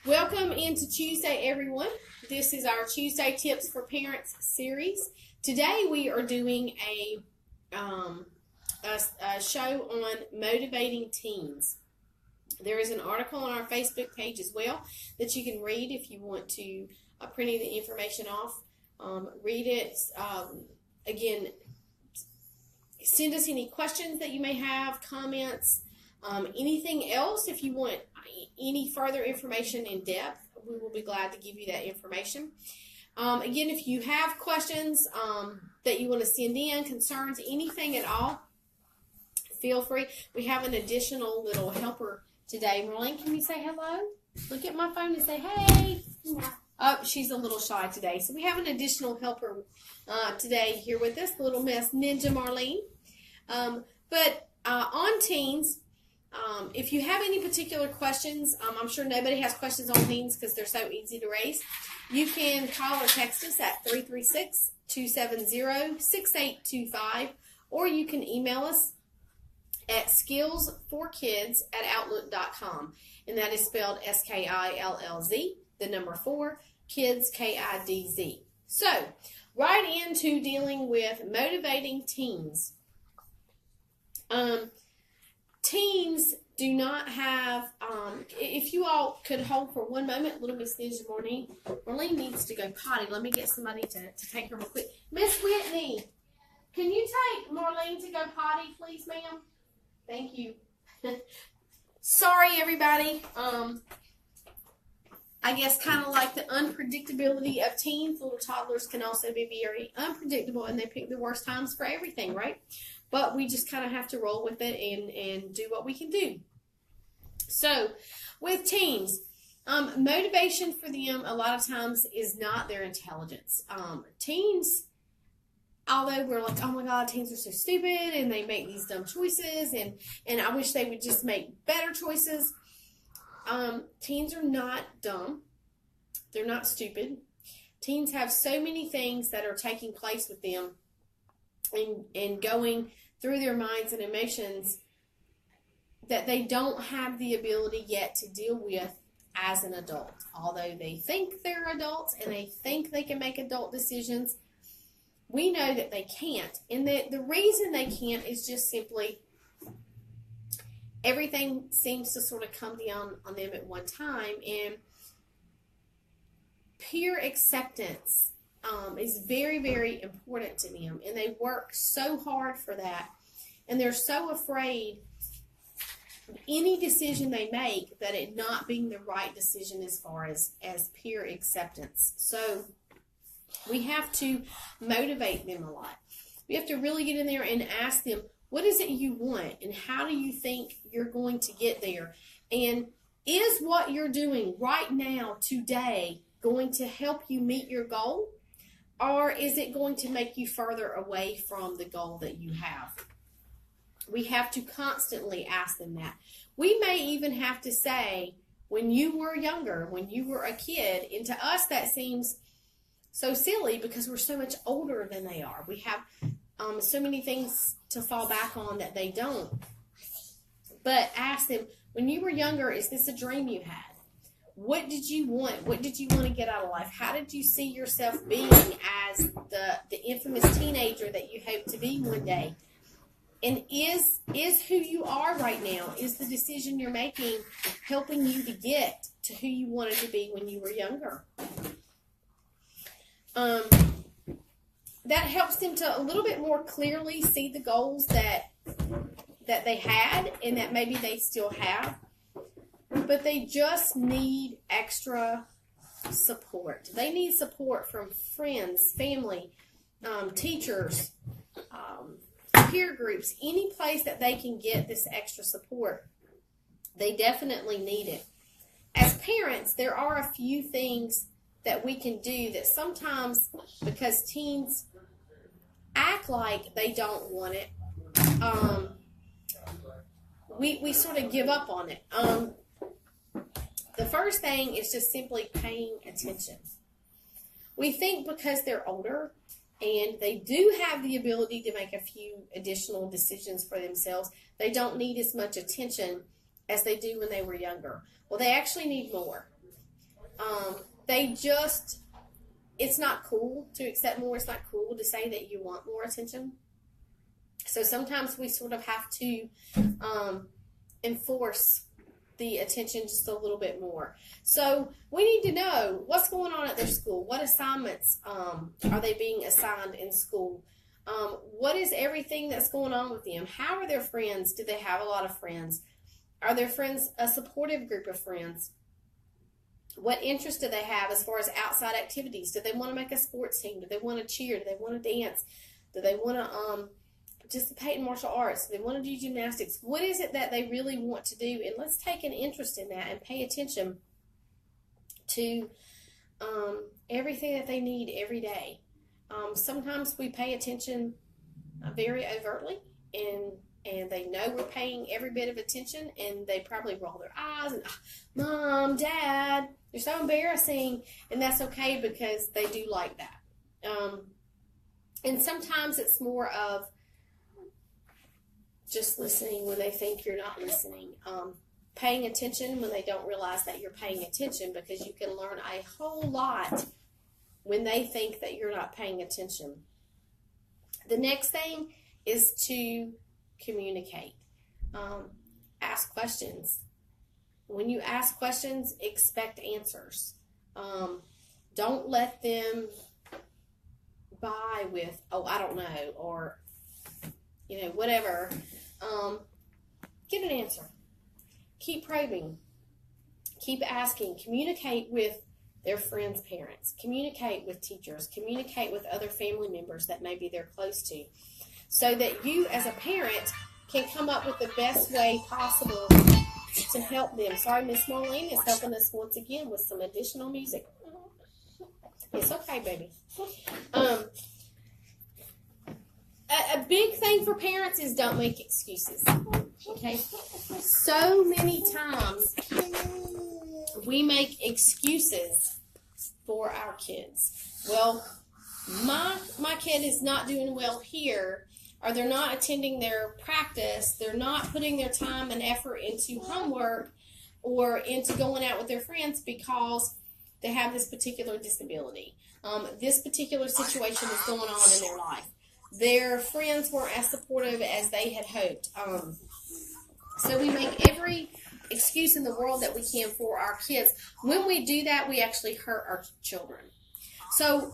Welcome into Tuesday, everyone. This is our Tuesday Tips for Parents series. Today we are doing a show on motivating teens. There is an article on our Facebook page as well that you can read if you want to print any of the information off. Read it. Again, send us any questions that you may have, comments, anything else. If you want any further information in depth, we will be glad to give you that information. Again, if you have questions that you want to send in, concerns, anything at all, feel free. We have an additional little helper today. Marlene, can you say hello? Look at my phone and say, hey. Oh, she's a little shy today. So we have an additional helper today here with us, little Miss Ninja Marlene. But on teens, if you have any particular questions, I'm sure nobody has questions on teens because they're so easy to raise. You can call or text us at 336-270-6825, or you can email us at skillz4kids@outlook.com, and that is spelled SKILLZ, the number 4, kids, KIDZ. So, right into dealing with motivating teens. Teens do not have, if you all could hold for one moment, little Miss Ninja Marlene needs to go potty. Let me get somebody to take her real quick. Miss Whitney, can you take Marlene to go potty, please, ma'am? Thank you. Sorry, everybody. I guess kind of like the unpredictability of teens, little toddlers can also be very unpredictable, and they pick the worst times for everything, right? But we just kind of have to roll with it and do what we can do. So, with teens, motivation for them a lot of times is not their intelligence. Teens, although we're like, oh my God, teens are so stupid and they make these dumb choices and I wish they would just make better choices. Teens are not dumb. They're not stupid. Teens have so many things that are taking place with them and going through their minds and emotions that they don't have the ability yet to deal with as an adult. Although they think they're adults and they think they can make adult decisions, we know that they can't. And the reason they can't is just simply everything seems to sort of come down on them at one time. And peer acceptance is very, very important to them, and they work so hard for that, and they're so afraid of any decision they make that it not being the right decision as far as peer acceptance. So we have to motivate them a lot. We have to really get in there and ask them, what is it you want, and how do you think you're going to get there, and is what you're doing right now, today, going to help you meet your goal? Or is it going to make you further away from the goal that you have? We have to constantly ask them that. We may even have to say, when you were younger, when you were a kid, and to us that seems so silly because we're so much older than they are. We have so many things to fall back on that they don't. But ask them, when you were younger, is this a dream you had? What did you want? What did you want to get out of life? How did you see yourself being as the infamous teenager that you hope to be one day? And is who you are right now, is the decision you're making helping you to get to who you wanted to be when you were younger? That helps them to a little bit more clearly see the goals that they had and that maybe they still have. But they just need extra support. They need support from friends, family, teachers, peer groups, any place that they can get this extra support. They definitely need it. As parents, there are a few things that we can do that sometimes, because teens act like they don't want it, we sort of give up on it. The first thing is just simply paying attention. We think because they're older and they do have the ability to make a few additional decisions for themselves, they don't need as much attention as they do when they were younger. Well, they actually need more. They just, it's not cool to accept more. It's not cool to say that you want more attention. So sometimes we sort of have to enforce the attention just a little bit more. So we need to know what's going on at their school. What assignments are they being assigned in school? What is everything that's going on with them? How are their friends? Do they have a lot of friends? Are their friends a supportive group of friends? What interests do they have as far as outside activities? Do they want to make a sports team? Do they want to cheer? Do they want to dance? Do they want to participate in martial arts? Do they want to do gymnastics? What is it that they really want to do? And let's take an interest in that and pay attention to everything that they need every day. Sometimes we pay attention very overtly, and they know we're paying every bit of attention, and they probably roll their eyes and, Mom, Dad, you're so embarrassing, and that's okay because they do like that. And sometimes it's more of just listening when they think you're not listening. Paying attention when they don't realize that you're paying attention, because you can learn a whole lot when they think that you're not paying attention. The next thing is to communicate. Ask questions. When you ask questions, expect answers. Don't let them by with, oh, I don't know, or, whatever. Get an answer. Keep probing. Keep asking. Communicate with their friends' parents. Communicate with teachers. Communicate with other family members that maybe they're close to, so that you as a parent can come up with the best way possible to help them. Sorry, Miss Marlene is helping us once again with some additional music. It's okay, baby. A big thing for parents is don't make excuses. Okay? So many times we make excuses for our kids. Well, my kid is not doing well here, or they're not attending their practice, they're not putting their time and effort into homework or into going out with their friends because they have this particular disability. This particular situation is going on in their life. Their friends weren't as supportive as they had hoped. So we make every excuse in the world that we can for our kids. When we do that, we actually hurt our children. So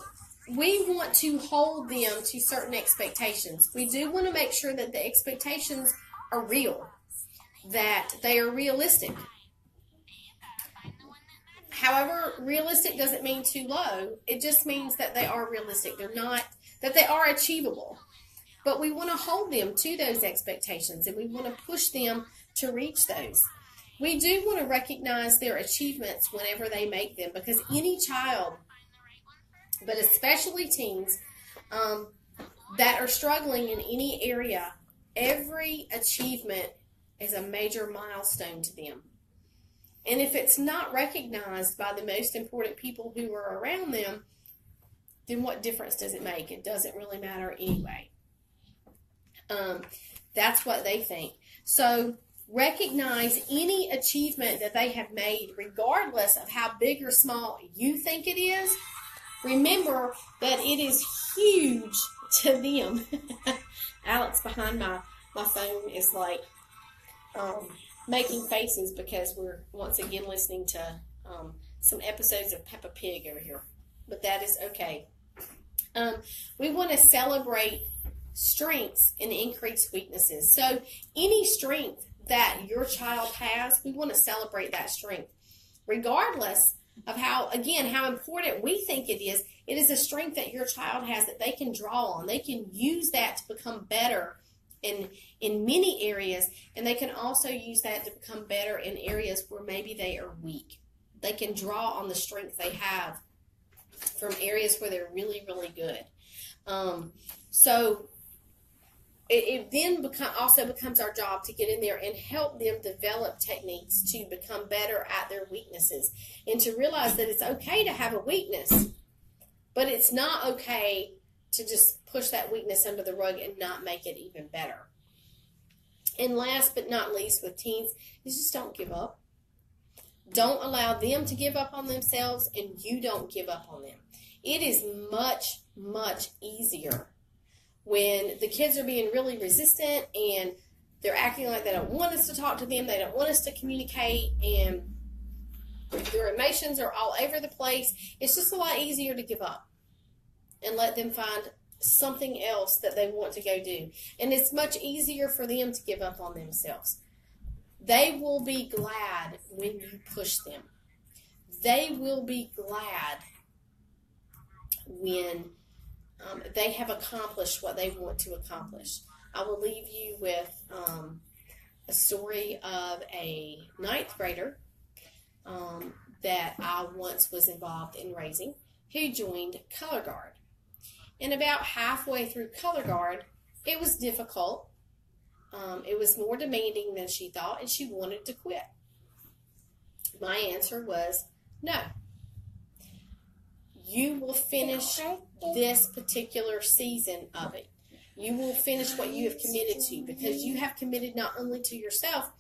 we want to hold them to certain expectations. We do want to make sure that the expectations are real, that they are realistic. However, realistic doesn't mean too low. It just means that they are realistic. They're not, that they are achievable. But we want to hold them to those expectations, and we want to push them to reach those. We do want to recognize their achievements whenever they make them, because any child, but especially teens, that are struggling in any area, every achievement is a major milestone to them. And if it's not recognized by the most important people who are around them, then what difference does it make? It doesn't really matter anyway. That's what they think. So recognize any achievement that they have made, regardless of how big or small you think it is. Remember that it is huge to them. Alex behind my phone is like making faces because we're once again listening to some episodes of Peppa Pig over here. But that is okay. We want to celebrate strengths and increase weaknesses. So any strength that your child has, we want to celebrate that strength. Regardless of how important we think it is a strength that your child has that they can draw on. They can use that to become better in many areas, and they can also use that to become better in areas where maybe they are weak. They can draw on the strength they have from areas where they're really, really good. So it then also becomes our job to get in there and help them develop techniques to become better at their weaknesses, and to realize that it's okay to have a weakness, but it's not okay to just push that weakness under the rug and not make it even better. And last but not least with teens is just don't give up. Don't allow them to give up on themselves, and you don't give up on them. It is much, much easier when the kids are being really resistant and they're acting like they don't want us to talk to them, they don't want us to communicate, and their emotions are all over the place. It's just a lot easier to give up and let them find something else that they want to go do. And it's much easier for them to give up on themselves. They will be glad when you push them. They will be glad when they have accomplished what they want to accomplish. I will leave you with a story of a ninth grader that I once was involved in raising, who joined Color Guard. And about halfway through Color Guard, it was difficult. It was more demanding than she thought, and she wanted to quit. My answer was, no. You will finish this particular season of it. You will finish what you have committed to, because you have committed not only to yourself,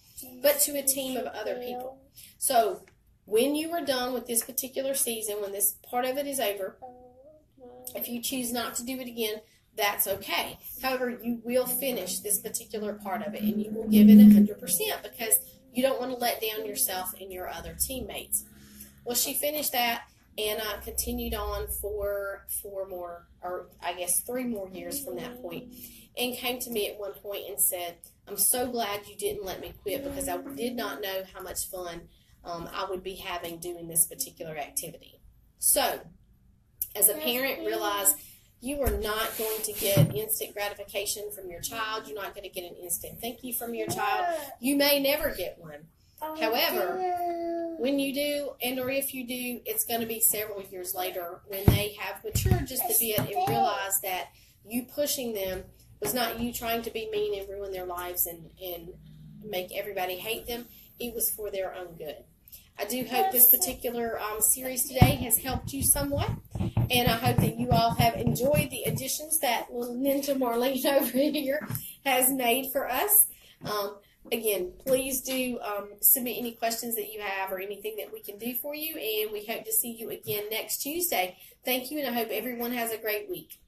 but to a team of other people. So when you are done with this particular season, when this part of it is over, if you choose not to do it again, that's okay. However, you will finish this particular part of it, and you will give it 100% because you don't want to let down yourself and your other teammates. Well, she finished that, and I continued on for 3 more years from that point, and came to me at one point and said, I'm so glad you didn't let me quit, because I did not know how much fun I would be having doing this particular activity. So, as a parent, realize you are not going to get instant gratification from your child. You're not going to get an instant thank you from your child. You may never get one. However, when you do, and or if you do, it's going to be several years later when they have matured just a bit and realize that you pushing them was not you trying to be mean and ruin their lives and make everybody hate them. It was for their own good. I do hope this particular series today has helped you somewhat, and I hope that you all have enjoyed the additions that little Ninja Marlene over here has made for us. Again, please do submit any questions that you have or anything that we can do for you, and we hope to see you again next Tuesday. Thank you, and I hope everyone has a great week.